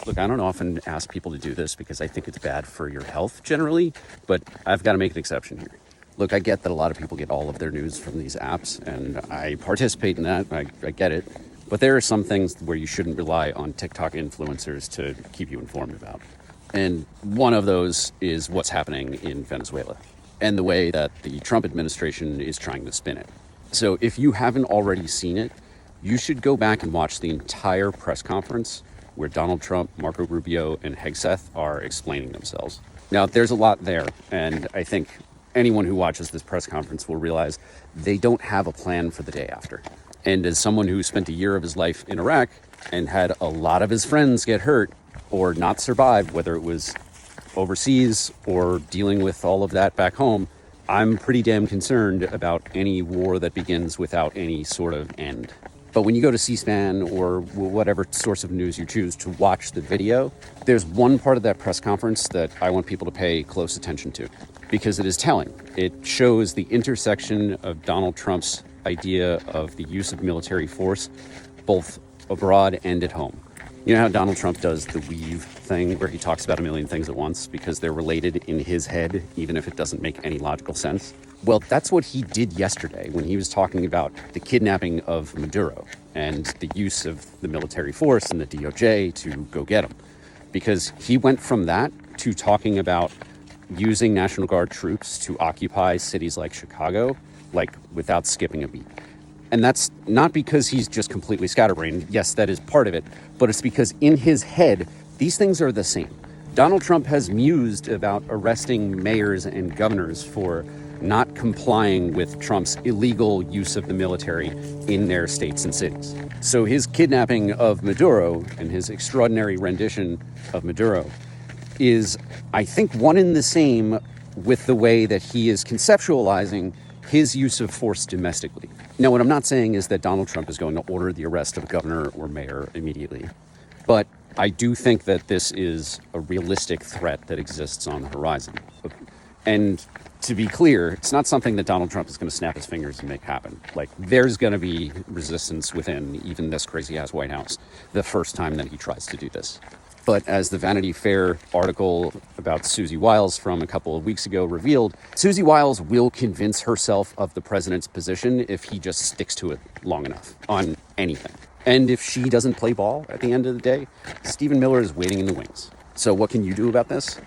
Look, I don't often ask people to do this because I think it's bad for your health generally, but I've got to make an exception here. Look, I get that a lot of people get all of their news from these apps, and I participate in that. I get it. But there are some things where you shouldn't rely on TikTok influencers to keep you informed about. And one of those is what's happening in Venezuela and the way that the Trump administration is trying to spin it. So if you haven't already seen it, you should go back and watch the entire press conference where Donald Trump, Marco Rubio, and Hegseth are explaining themselves. Now, there's a lot there, and I think anyone who watches this press conference will realize they don't have a plan for the day after. And as someone who spent a year of his life in Iraq and had a lot of his friends get hurt or not survive, whether it was overseas or dealing with all of that back home, I'm pretty damn concerned about any war that begins without any sort of end. But when you go to C-SPAN or whatever source of news you choose to watch the video, there's one part of that press conference that I want people to pay close attention to because it is telling. It shows the intersection of Donald Trump's idea of the use of military force, both abroad and at home. You know how Donald Trump does the weave thing where he talks about a million things at once because they're related in his head, even if it doesn't make any logical sense? Well, that's what he did yesterday when he was talking about the kidnapping of Maduro and the use of the military force and the DOJ to go get him. Because he went from that to talking about using National Guard troops to occupy cities like Chicago, like without skipping a beat. And that's not because he's just completely scatterbrained. Yes, that is part of it. But it's because in his head, these things are the same. Donald Trump has mused about arresting mayors and governors for not complying with Trump's illegal use of the military in their states and cities. So his kidnapping of Maduro and his extraordinary rendition of Maduro is, I think, one and the same with the way that he is conceptualizing his use of force domestically. Now, what I'm not saying is that Donald Trump is going to order the arrest of a governor or mayor immediately, but I do think that this is a realistic threat that exists on the horizon. And to be clear, it's not something that Donald Trump is going to snap his fingers and make happen. Like, there's going to be resistance within even this crazy-ass White House the first time that he tries to do this. But as the Vanity Fair article about Susie Wiles from a couple of weeks ago revealed, Susie Wiles will convince herself of the president's position if he just sticks to it long enough on anything. And if she doesn't play ball at the end of the day, Stephen Miller is waiting in the wings. So what can you do about this?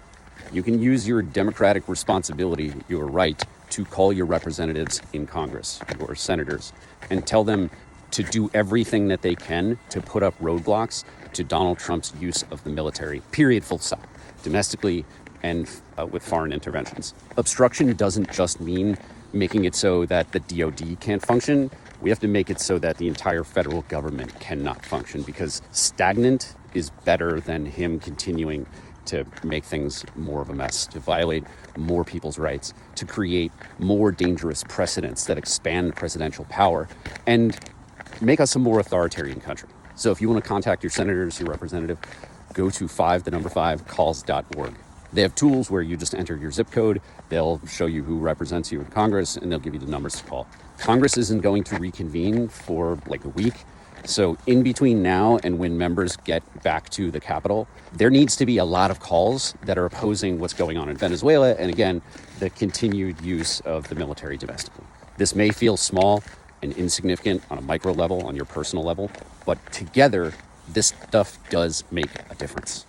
You can use your democratic responsibility, your right, to call your representatives in Congress, your senators, and tell them to do everything that they can to put up roadblocks to Donald Trump's use of the military, period, full stop, domestically and with foreign interventions. Obstruction doesn't just mean making it so that the DOD can't function. We have to make it so that the entire federal government cannot function, because stagnant is better than him continuing to make things more of a mess, to violate more people's rights, to create more dangerous precedents that expand presidential power and make us a more authoritarian country. So if you want to contact your senators, your representative, go to 5calls.org. They have tools where you just enter your zip code, they'll show you who represents you in Congress, and they'll give you the numbers to call. Congress isn't going to reconvene for like a week. So in between now and when members get back to the Capitol, there needs to be a lot of calls that are opposing what's going on in Venezuela, and again, the continued use of the military domestically. This may feel small and insignificant on a micro level, on your personal level, but together, this stuff does make a difference.